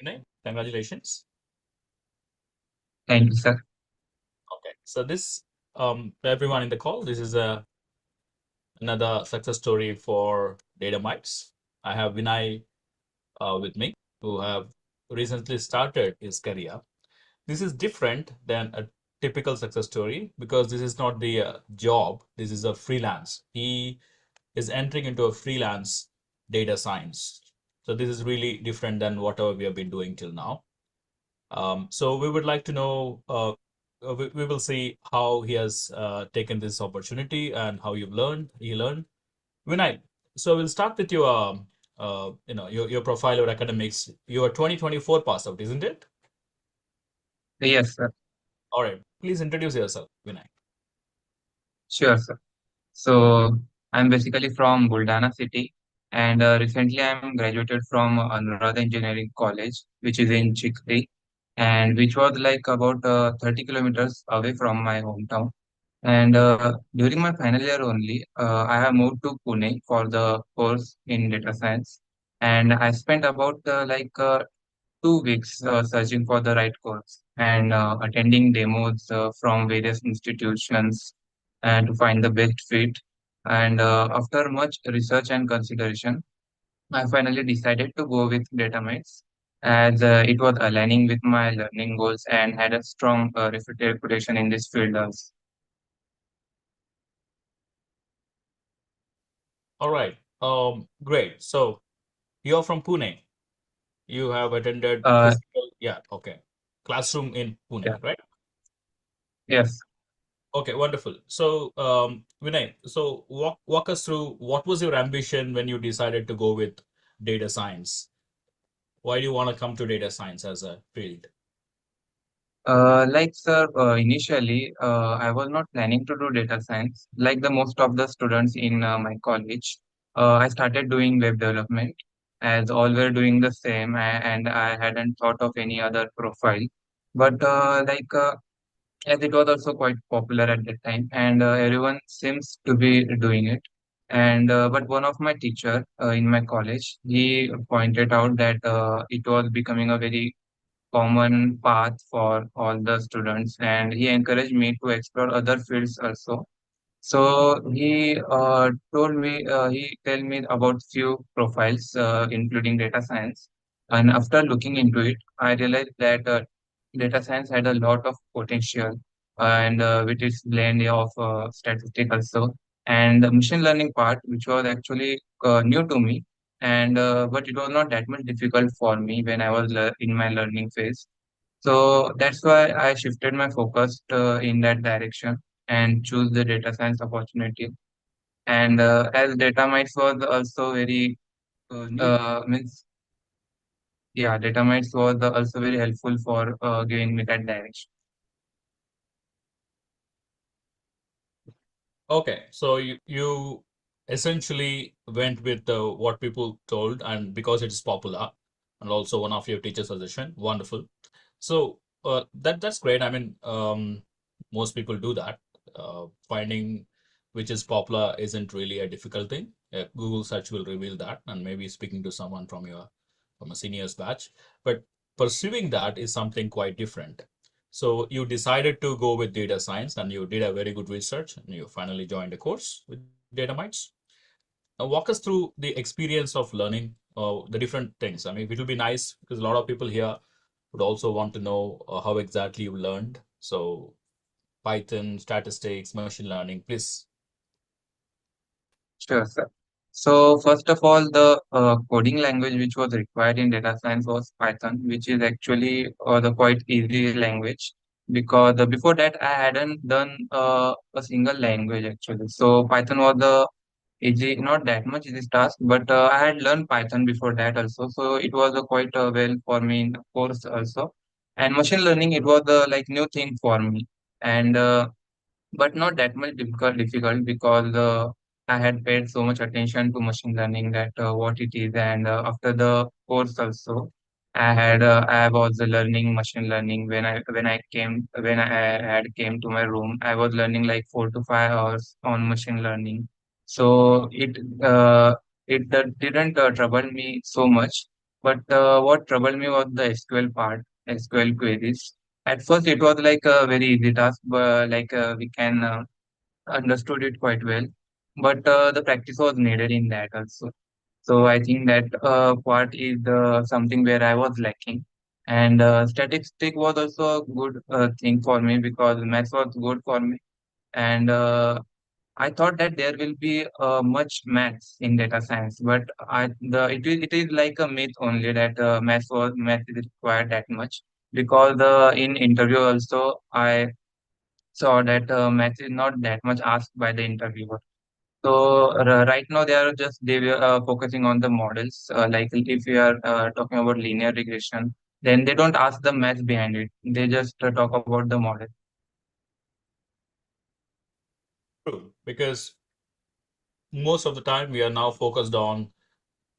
Vinay, congratulations. Thank you, sir. Okay, so for everyone in the call, this is another success story for DataMites. I have Vinay with me, who have recently started his career. This is different than a typical success story because this is not the job. This is a freelance. He is entering into a freelance data science. So this is really different than whatever we have been doing till now. So we would like to know, we will see how he has taken this opportunity and how he learned. Vinay, so we'll start with your profile or academics. You are 2024 pass out, isn't it? Yes, sir. All right. Please introduce yourself, Vinay. Sure, sir. So I'm basically from Buldana city, and recently I'm graduated from Anuradha Engineering College, which is in Chikri, and which was like about 30 kilometers away from my hometown. And during my final year only, I have moved to Pune for the course in data science, and I spent about 2 weeks searching for the right course and attending demos from various institutions and to find the best fit. And after much research and consideration, I finally decided to go with DataMites as it was aligning with my learning goals and had a strong reputation in this field also. All right. Great. So you're from Pune. You have attended Uh, physical, yeah, okay. Classroom in yeah, Pune, right? yes. Okay, wonderful. So, Vinay, so walk us through what was your ambition when you decided to go with data science? Why do you want to come to data science as a field? Like sir, initially I was not planning to do data science. Like the most of the students in my college, I started doing web development as all were doing the same, and I hadn't thought of any other profile. But as it was also quite popular at that time, and everyone seems to be doing it. And but one of my teacher in my college, he pointed out that it was becoming a very common path for all the students, and he encouraged me to explore other fields also. So he he tell me about few profiles, including data science. And after looking into it, I realized that data science had a lot of potential, and with its blend of statistics also, and the machine learning part, which was actually new to me, and but it was not that much difficult for me when I was in my learning phase. So that's why I shifted my focus in that direction and choose the data science opportunity. And as data mites was also very means data mites was also very helpful for giving me that direction. Okay, so you essentially went with what people told, and because it's popular, and also one of your teacher suggestion, wonderful. So that's great. I mean, most people do that. Finding which is popular isn't really a difficult thing. Google search will reveal that, and maybe speaking to someone from a seniors batch. But pursuing that is something quite different. So you decided to go with data science, and you did a very good research, and you finally joined a course with DataMites. Now walk us through the experience of learning the different things. I mean, it will be nice because a lot of people here would also want to know how exactly you learned. So Python, statistics, machine learning, please. Sure, sir. So first of all, the coding language which was required in data science was Python, which is actually the quite easy language because before that I hadn't done a single language actually. So Python was the easy, not that much easy task, but I had learned Python before that also, so it was quite well for me in the course also. And machine learning, it was like new thing for me, and but not that much difficult because I had paid so much attention to machine learning that what it is, and after the course also, I was learning machine learning when I had came to my room. I was learning like 4 to 5 hours on machine learning, so it didn't trouble me so much. But what troubled me was the SQL part, SQL queries. At first, it was like a very easy task, but like we can understood it quite well. But the practice was needed in that also. So I think that part is something where I was lacking. And statistic was also a good thing for me because maths was good for me. And I thought that there will be much maths in data science, but it is like a myth only that math is required that much because in interview also I saw that math is not that much asked by the interviewer. So right now they were focusing on the models. Like if we are talking about linear regression, then they don't ask the math behind it. They just talk about the model. True, because most of the time we are now focused on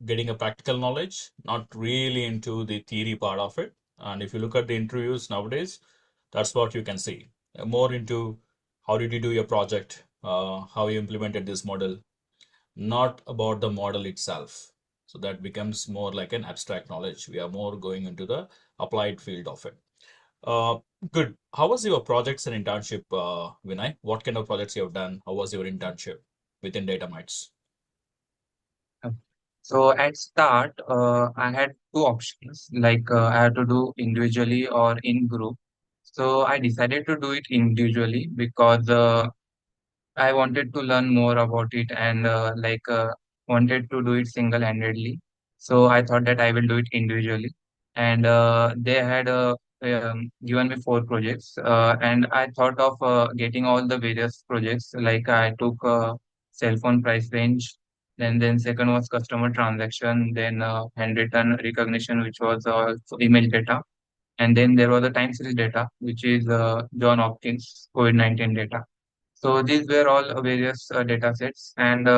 getting a practical knowledge, not really into the theory part of it. And if you look at the interviews nowadays, that's what you can see. More into how did you do your project, how you implemented this model, not about the model itself. So that becomes more like an abstract knowledge. We are more going into the applied field of it. Uh, Good. How was your projects and internship, Vinay? What kind of projects you have done? How was your internship within DataMites? So at start, I had two options, like I had to do individually or in group. So I decided to do it individually because I wanted to learn more about it and wanted to do it single-handedly. So I thought that I will do it individually. And they had given me four projects. And I thought of getting all the various projects. Like I took cell phone price range. Then second was customer transaction. Then handwritten recognition, which was image data. And then there was the time series data, which is John Hopkins COVID-19 data. So these were all various data sets. And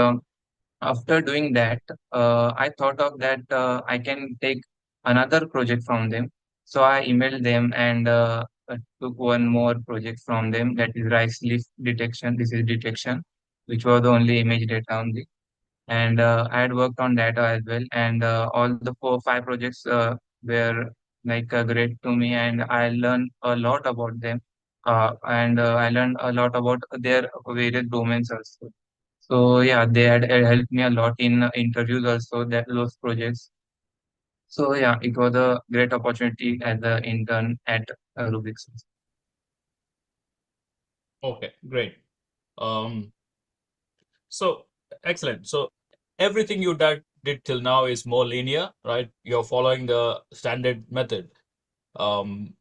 after doing that, I thought of that I can take another project from them. So I emailed them and took one more project from them, that is rice leaf detection, disease detection, which was the only image data only. And I had worked on data as well. And all the five projects were like great to me, and I learned a lot about them. And I learned a lot about their various domains also. So yeah, they had helped me a lot in interviews also, that those projects. So yeah, it was a great opportunity as an intern at Rubik's. Okay, great. Um, so excellent. So everything you did till now is more linear, right? You're following the standard method. Um,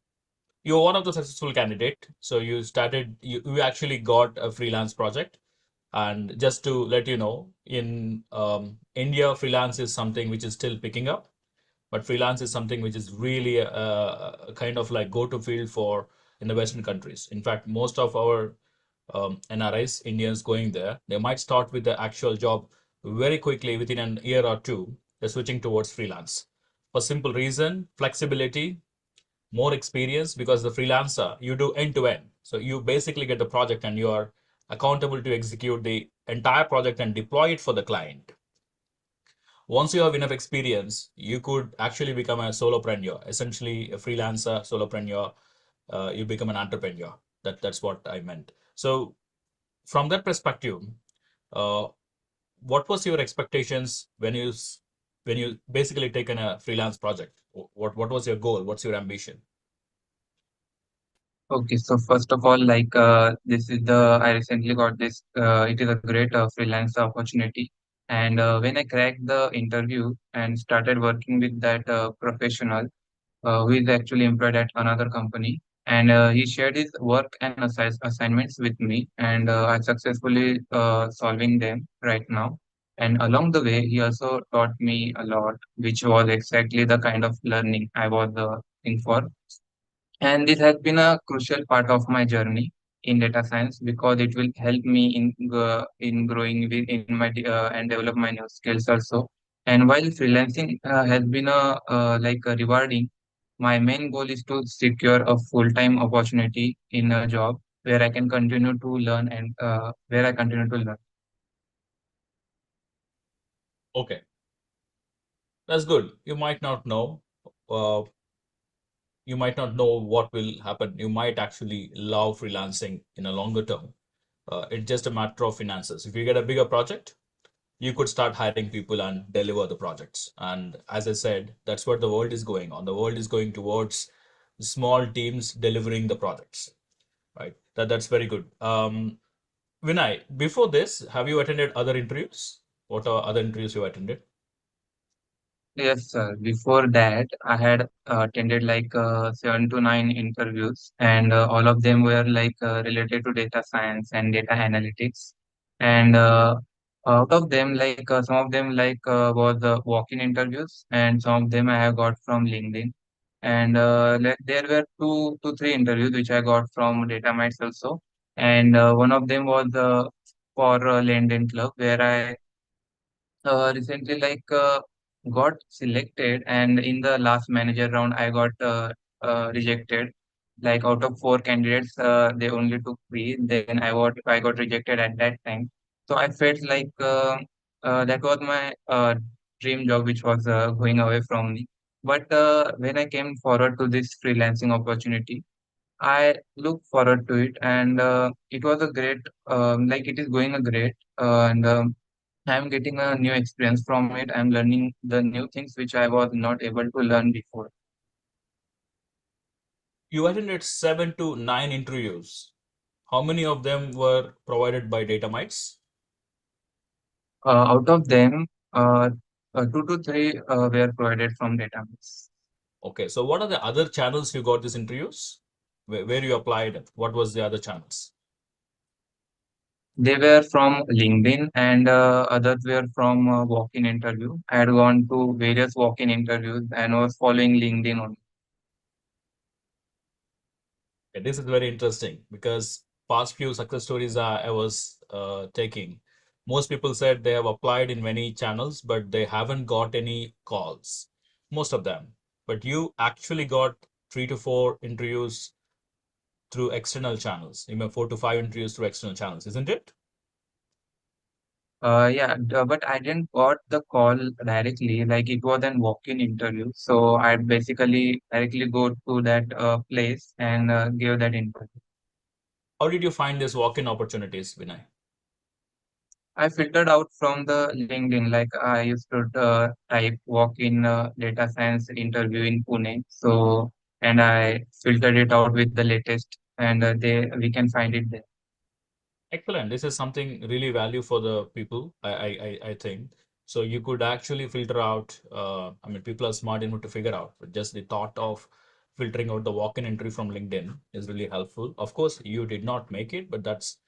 you're one of the successful candidate. So you actually got a freelance project. And just to let you know, in India, freelance is something which is still picking up, but freelance is something which is really a kind of like go-to field for in the Western countries. In fact, most of our NRIs, Indians going there, they might start with the actual job very quickly within an year or two. They're switching towards freelance for simple reason, flexibility, more experience because the freelancer, you do end to end. So you basically get the project and you are accountable to execute the entire project and deploy it for the client. Once you have enough experience, you could actually become a solopreneur, essentially a freelancer, solopreneur. You become an entrepreneur. That's what I meant. So from that perspective, uh, what was your expectations when you basically taken a freelance project? What was your goal? What's your ambition? Okay, so first of all, like this is the I recently got this. It is a great freelance opportunity, and when I cracked the interview and started working with that professional who is actually employed at another company, and he shared his work and assignments with me, and I successfully solving them right now. And along the way, he also taught me a lot, which was exactly the kind of learning I was looking for. And this has been a crucial part of my journey in data science because it will help me in growing in my and develop my new skills also. And while freelancing has been a rewarding, my main goal is to secure a full-time opportunity in a job where I can continue to learn and where I continue to learn. Okay. That's good. Uh, you might not know what will happen. You might actually love freelancing in a longer term. It's just a matter of finances. If you get a bigger project, you could start hiring people and deliver the projects. And as I said, that's what the world is going on. The world is going towards small teams delivering the projects, right? That's very good. Vinay, before this, have you attended other interviews? What are other interviews you attended? Yes, sir. Before that, I had attended like 7 to 9 interviews, and all of them were like related to data science and data analytics. And out of them, like some of them like was walk-in interviews, and some of them I have got from LinkedIn. And like there were two to three interviews which I got from DataMites also, and one of them was for LinkedIn Club where I recently got selected, and in the last manager round I got rejected. Like out of four candidates, they only took three. Then I got rejected at that time. So I felt like that was my dream job which was going away from me. But when I came forward to this freelancing opportunity, I look forward to it, and it was a great, like it is going a great, and I'm getting a new experience from it. I'm learning the new things which I was not able to learn before. You attended 7 to 9 interviews. How many of them were provided by DataMites? Out of them, two to three were provided from database. Okay, so what are the other channels you got these interviews? Where you applied? What was the other channels? They were from LinkedIn, and others were from walk-in interview. I had gone to various walk-in interviews and was following LinkedIn only. Okay, this is very interesting because past few success stories I was taking, most people said they have applied in many channels, but they haven't got any calls. Most of them. But you actually got 3 to 4 interviews through external channels. You mean 4 to 5 interviews through external channels, isn't it? Yeah, but I didn't got the call directly. Like it was an walk-in interview, so I basically directly go to that place and give that interview. How did you find these walk-in opportunities, Vinay? I filtered out from the LinkedIn. Like I used to type walk-in data science interview in Pune. So and I filtered it out with the latest, and they we can find it there. Excellent. This is something really value for the people, I think. So you could actually filter out, I mean, people are smart enough to figure out, but just the thought of filtering out the walk-in entry from LinkedIn is really helpful. Of course, you did not make it, but that's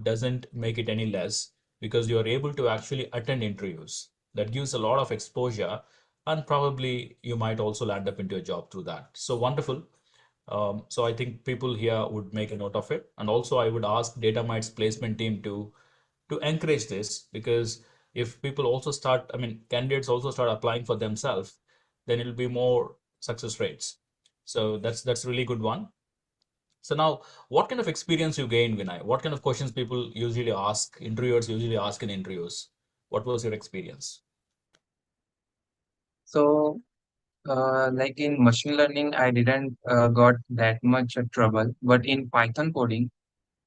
doesn't make it any less because you are able to actually attend interviews. That gives a lot of exposure, and probably you might also land up into a job through that. So wonderful. So I think people here would make a note of it. And also I would ask DataMites placement team to encourage this because if people also start, I mean, candidates also start applying for themselves, then it'll be more success rates. So that's a really good one. So now, what kind of experience you gain, Vinay? What kind of questions people usually ask, interviewers usually ask in interviews? What was your experience? So like in machine learning, I didn't got that much trouble, but in Python coding,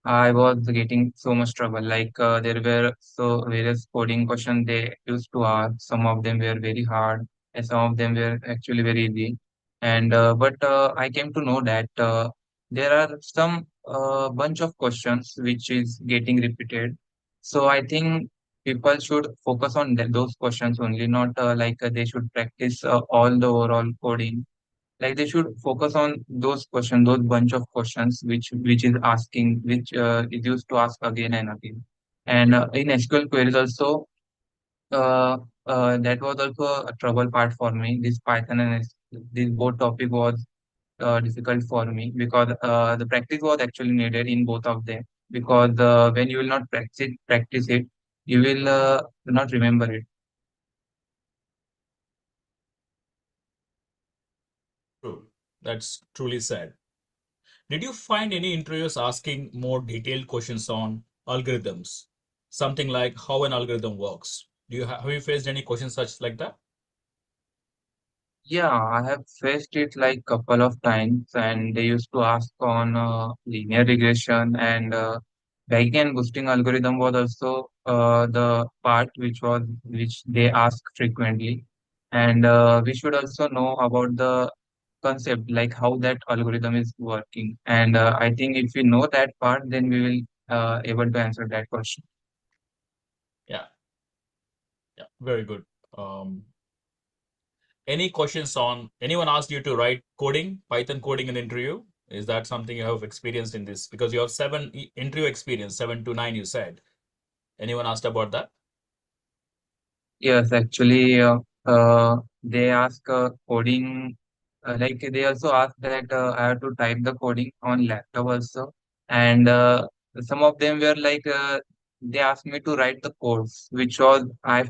I was getting so much trouble. Like there were so various coding questions they used to ask. Some of them were very hard, and some of them were actually very easy. And but I came to know that there are some bunch of questions which is getting repeated. So I think people should focus on those questions only, not they should practice all the overall coding. Like they should focus on those questions, those bunch of questions which is asking, which is used to ask again and again. And in SQL queries also, uh, that was also a trouble part for me. This Python and this both topic was difficult for me because the practice was actually needed in both of them. Because when you will not practice it, you will not remember it. True. That's truly sad. Did you find any interviews asking more detailed questions on algorithms? Something like how an algorithm works. Have you faced any questions such like that? Yeah, I have faced it like couple of times, and they used to ask on linear regression and bagging and boosting algorithm was also the part which they ask frequently, and we should also know about the concept like how that algorithm is working. And I think if we know that part, then we will able to answer that question. Yeah, yeah, very good. Um, any questions on anyone asked you to write coding, Python coding in interview? Is that something you have experienced in this? Because you have interview experience, 7 to 9, you said. Anyone asked about that? Yes, actually, they ask coding, like they also ask that I have to type the coding on laptop also, and some of them were like they asked me to write the codes, which I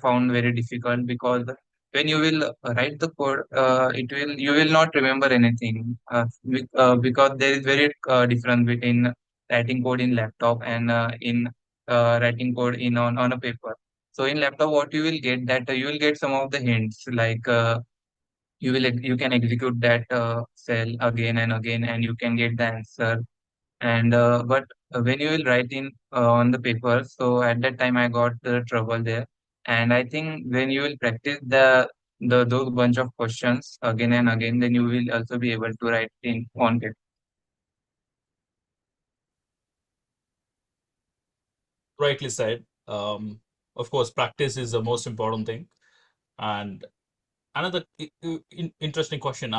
found very difficult because when you will write the code, you will not remember anything because there is very difference between writing code in laptop and in writing code in on a paper. So in laptop, what you will get that you will get some of the hints like you can execute that cell again and again, and you can get the answer. And but when you will write in on the paper, so at that time I got the trouble there. And I think when you will practice the those bunch of questions again and again, then you will also be able to write in on paper. Rightly said. Of course, practice is the most important thing. And another interesting question,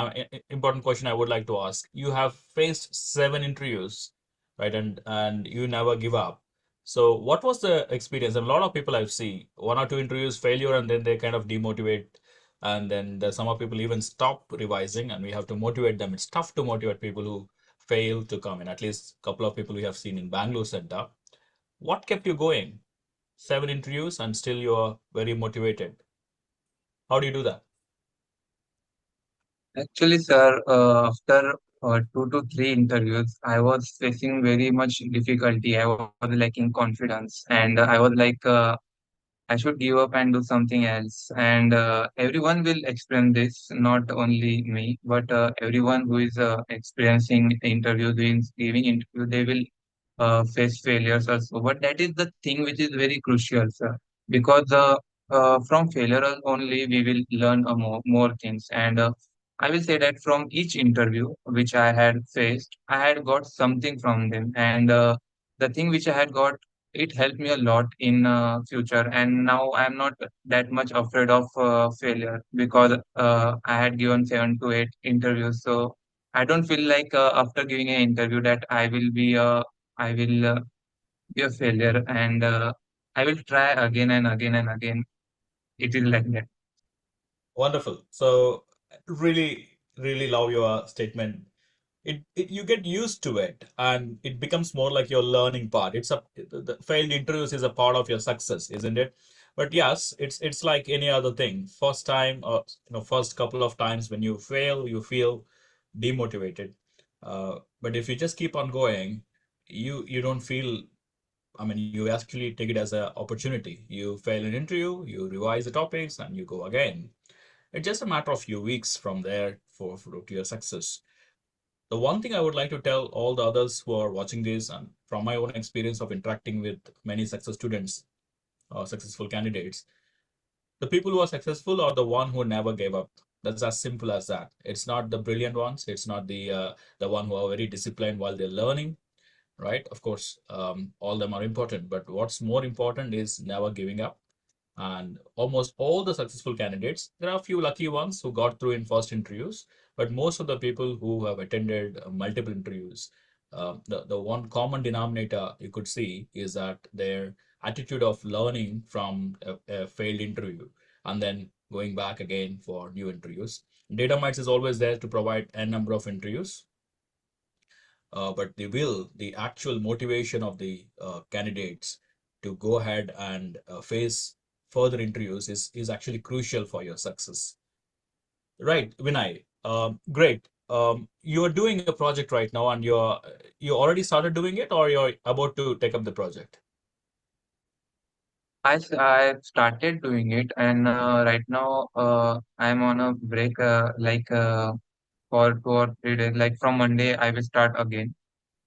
important question I would like to ask. You have faced 7 interviews, right? And you never give up. So what was the experience? And a lot of people I've seen 1 or 2 interviews failure, and then they kind of demotivate, and then there's some of people even stop revising, and we have to motivate them. It's tough to motivate people who fail to come in. At least a couple of people we have seen in Bangalore Center. What kept you going? 7 interviews, and still you're very motivated. How do you do that? Actually, sir, after 2 to 3 interviews, I was facing very much difficulty. I was lacking confidence, and I was like, I should give up and do something else. And everyone will experience this, not only me, but everyone who is experiencing interviews, doing giving interview, they will face failures also. But that is the thing which is very crucial, sir, because from failure only we will learn more things. And I will say that from each interview which I had faced, I had got something from them. And the thing which I had got, it helped me a lot in future. And now I am not that much afraid of failure because I had given 7 to 8 interviews. So I don't feel like after giving an interview that I will be a failure, and I will try again and again and again. It is like that. Wonderful. So really, really love your statement. You get used to it, and it becomes more like your learning part. The failed interviews is a part of your success, isn't it? But yes, it's like any other thing. First time, or first couple of times when you fail, you feel demotivated. But if you just keep on going, you don't feel. I mean, you actually take it as an opportunity. You fail an interview, you revise the topics, and you go again. It's just a matter of few weeks from there for to your success. The one thing I would like to tell all the others who are watching this, and from my own experience of interacting with many success students or successful candidates, the people who are successful are the one who never gave up. That's as simple as that. It's not the brilliant ones. It's not the one who are very disciplined while they're learning, right? Of course, all them are important, but what's more important is never giving up. And almost all the successful candidates, there are a few lucky ones who got through in first interviews, but most of the people who have attended multiple interviews, the one common denominator you could see is that their attitude of learning from a failed interview and then going back again for new interviews. DataMites is always there to provide a number of interviews, but the actual motivation of the candidates to go ahead and face further interviews is actually crucial for your success. Right, Vinay. Great. You are doing a project right now, and you already started doing it, or you're about to take up the project? I started doing it, and right now I'm on a break, for 2 or 3 days. Like from Monday, I will start again.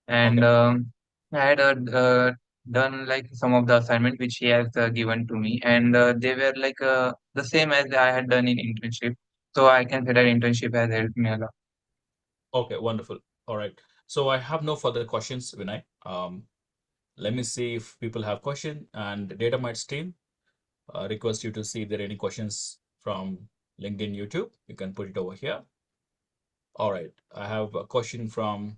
And Okay. I had done like some of the assignment which he has given to me, and they were like the same as I had done in internship. So I can say that internship has helped me a lot. Okay, wonderful. All right. So I have no further questions, Vinay. Let me see if people have question and DataMites team. Request you to see if there are any questions from LinkedIn, YouTube. You can put it over here. All right. I have a question from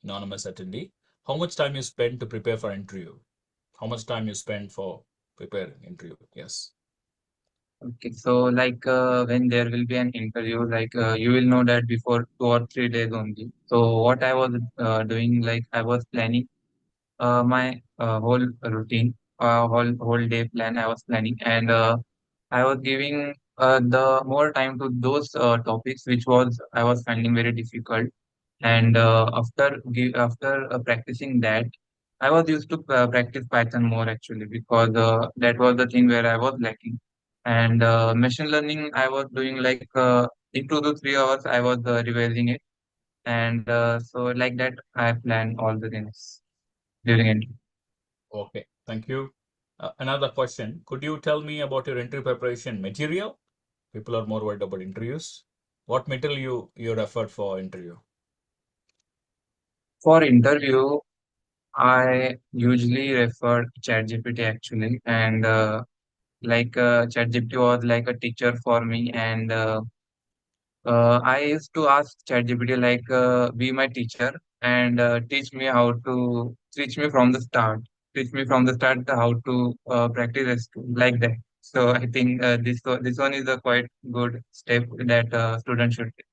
anonymous attendee. How much time you spend to prepare for interview? How much time you spend for preparing interview? Yes. Okay, so like when there will be an interview, like you will know that before 2 or 3 days only. So what I was doing, like I was planning my whole routine, whole day plan I was planning, and I was giving the more time to those topics which was I was finding very difficult. And after practicing that, I was used to practice Python more actually, because that was the thing where I was lacking. And machine learning, I was doing like in 2 to 3 hours, I was revising it. And so like that, I plan all the things during it. Okay. Thank you. Another question. Could you tell me about your interview preparation material? People are more worried about interviews. What material you referred for interview? For interview, I usually refer to ChatGPT actually, and ChatGPT was like a teacher for me, and I used to ask ChatGPT like, be my teacher and teach me from the start, how to practice a like that. So I think this one is a quite good step that student should take.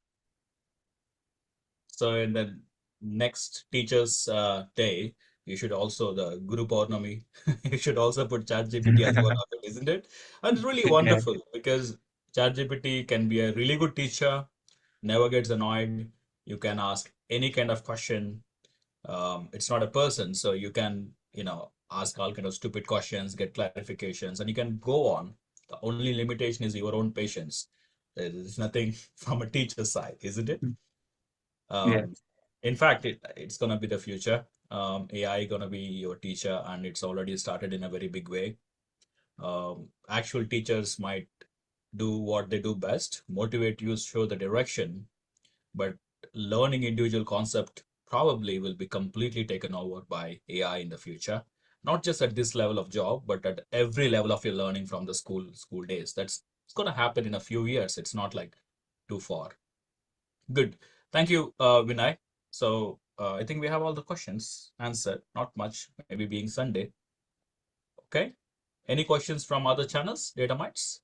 So in the next teachers day, you should also the Guru Purnami, you should also put ChatGPT as one of it, isn't it? And it's really Yeah. wonderful because ChatGPT can be a really good teacher, never gets annoyed. You can ask any kind of question. It's not a person, so you can, ask all kind of stupid questions, get clarifications, and you can go on. The only limitation is your own patience. There's nothing from a teacher's side, isn't it? Yeah. Um, in fact, it's gonna be the future. AI gonna be your teacher, and it's already started in a very big way. Actual teachers might do what they do best, motivate you, show the direction, but learning individual concept probably will be completely taken over by AI in the future. Not just at this level of job, but at every level of your learning from the school days. It's gonna happen in a few years. It's not like too far. Good. Thank you, Vinay. So I think we have all the questions answered. Not much, maybe being Sunday. Okay. Any questions from other channels, Datamites?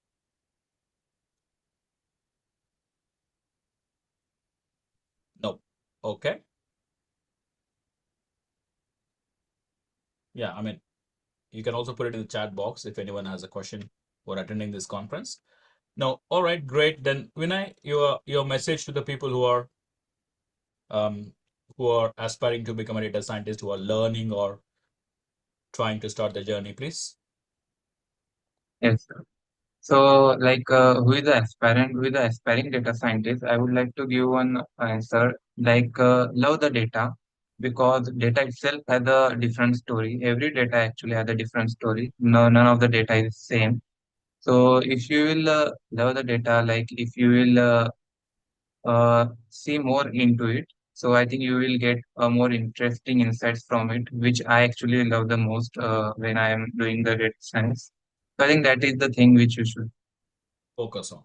No. Okay. Yeah, I mean, you can also put it in the chat box if anyone has a question for attending this conference. No. All right, great. Then Vinay, your message to the people um, who are aspiring to become a data scientist, who are learning or trying to start the journey, please. Yes. So, like, who is the aspiring data scientist? I would like to give one answer. Like, love the data, because data itself has a different story. Every data actually has a different story. No, none of the data is same. So, if you will love the data, like, if you will see more into it, so I think you will get more interesting insights from it, which I actually love the most when I am doing the data science. So, I think that is the thing which you should. Focus on.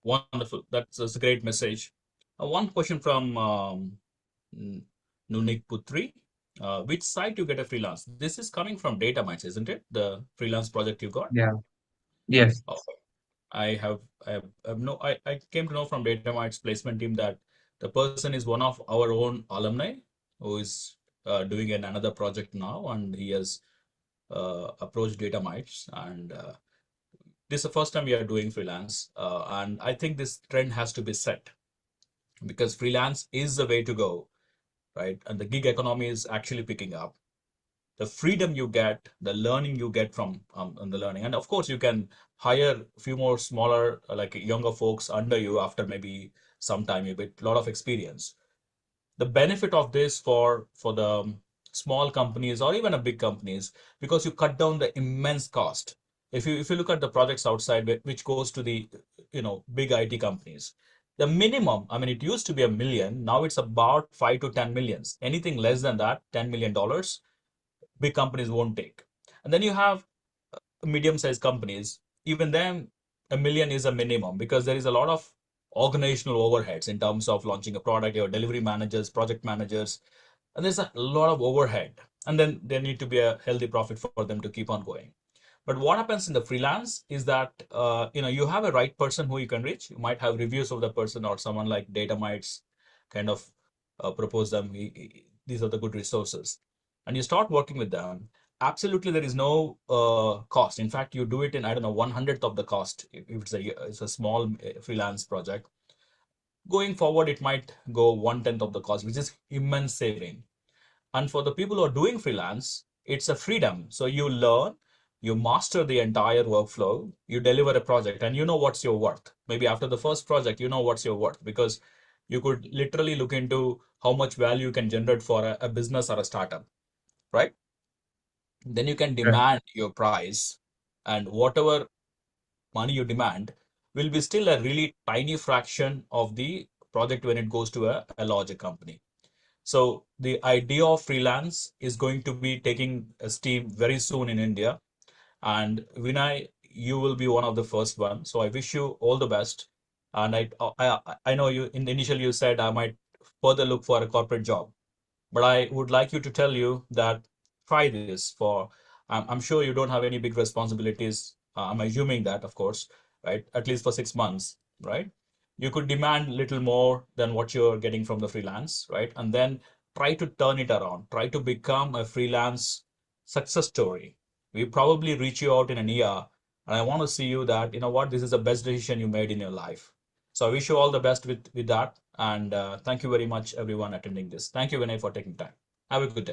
Wonderful. That's a great message. One question from N- Nunik Putri. Which site you get a freelance? This is coming from DataMites, isn't it? The freelance project you got? Yeah. Yes. Oh, I came to know from DataMites placement team that the person is one of our own alumni who is doing another project now, and he has approached DataMites, and this is the first time we are doing freelance, and I think this trend has to be set because freelance is the way to go, right? And the gig economy is actually picking up. the freedom you get, the learning you get from the learning. And of course, you can hire a few more smaller, like younger folks under you after maybe some time, you get a lot of experience. The benefit of this for the small companies or even a big companies, because you cut down the immense cost. If you look at the projects outside which goes to the big IT companies, the minimum, I mean, it used to be 1 million, now it's about 5 to 10 millions. Anything less than that, $10 million, big companies won't take. And then you have medium-sized companies, even then 1 million is a minimum, because there is a lot of organizational overheads in terms of launching a product, your delivery managers, project managers, and there's a lot of overhead. And then there need to be a healthy profit for them to keep on going. But what happens in the freelance is that you have a right person who you can reach. You might have reviews of the person, or someone like DataMites kind of propose them. These are the good resources, and you start working with them. Absolutely, there is no cost. In fact, you do it in, I don't know, 1/100th of the cost if it's a small freelance project. Going forward, it might go 1/10th of the cost, which is immense saving. And for the people who are doing freelance, it's a freedom. So you learn, you master the entire workflow, you deliver a project, and you know what's your worth. Maybe after the first project, you know what's your worth, because you could literally look into how much value you can generate for a business or a startup, right? Then you can Right. demand your price, and whatever money you demand will be still a really tiny fraction of the project when it goes to a larger company. So the idea of freelance is going to be taking a steam very soon in India. And Vinay, you will be one of the first one. So I wish you all the best. And I know you initially you said I might further look for a corporate job, but I would like you to tell you that try this for, I'm sure you don't have any big responsibilities. I'm assuming that, of course, right? At least for 6 months, right? You could demand little more than what you're getting from the freelance, right? And then try to turn it around. Try to become a freelance success story. We probably reach you out in an year, and I want to see you that, you know what, this is the best decision you made in your life. So I wish you all the best with that. And thank you very much, everyone attending this. Thank you, Vinay, for taking time. Have a good day.